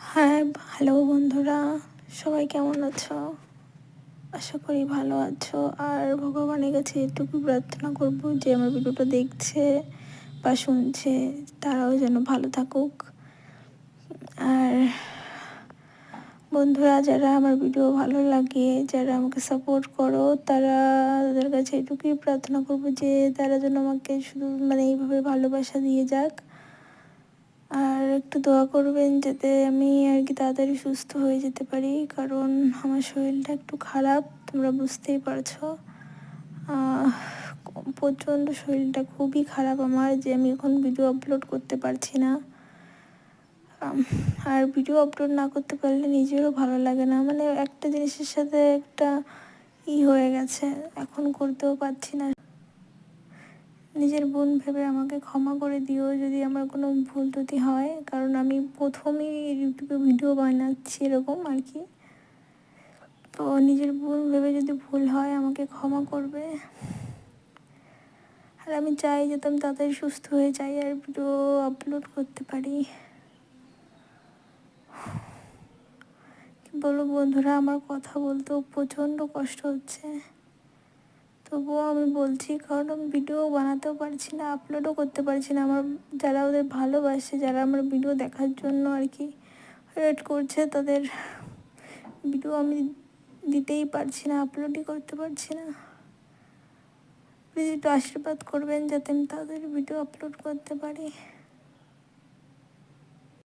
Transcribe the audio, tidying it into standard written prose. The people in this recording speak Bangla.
হ্যাঁ, হ্যালো বন্ধুরা, সবাই কেমন আছো? আশা করি ভালো আছো। আর ভগবানের কাছে এটুকু প্রার্থনা করব যে আমার ভিডিওটা দেখছে বা শুনছে তারাও যেন ভালো থাকুক। আর বন্ধুরা, যারা আমার ভিডিও ভালো লাগে, যারা আমাকে সাপোর্ট করো, তাদের কাছে এটুকুই প্রার্থনা করব যে তারা যেন আমাকে শুধু এইভাবে ভালোবাসা দিয়ে যাক। আর একটু দোয়া করবেন যাতে আমি তাড়াতাড়ি সুস্থ হয়ে যেতে পারি, কারণ আমার শরীরটা একটু খারাপ, তোমরা বুঝতেই পারছো। আহ, প্রচণ্ড শরীরটা খুবই খারাপ আমার, যে আমি এখন ভিডিও আপলোড করতে পারছি না। আর ভিডিও আপলোড না করতে পারলে নিজেরও ভালো লাগে না, একটা জিনিসের সাথে একটা হয়ে গেছে, এখন করতেও পারছি না। নিজের বোন ভেবে আমাকে ক্ষমা করে দিও যদি আমার কোনো ভুল ত্রুটি হয়, কারণ আমি প্রথমেই ইউটিউবে ভিডিও বানাচ্ছি এরকম আর কি। তো নিজের বোন ভেবে যদি ভুল হয় আমাকে ক্ষমা করবে। আর আমি চাই যাতে আমি তাড়াতাড়ি সুস্থ হয়ে যাই আর ভিডিও আপলোড করতে পারি। বলো বন্ধুরা, আমার কথা বলতেও প্রচণ্ড কষ্ট হচ্ছে, তবুও আমি বলছি, কারণ আমি ভিডিও বানাতেও পারছি না, আপলোডও করতে পারছি না। আমার যারা ওদের ভালোবাসে, যারা আমার ভিডিও দেখার জন্য আর কি ওয়েট করছে, তাদের ভিডিও আমি দিতেই পারছি না, আপলোডই করতে পারছি না। প্লিজ একটু আশীর্বাদ করবেন যাতে আমি তাদের ভিডিও আপলোড করতে পারি।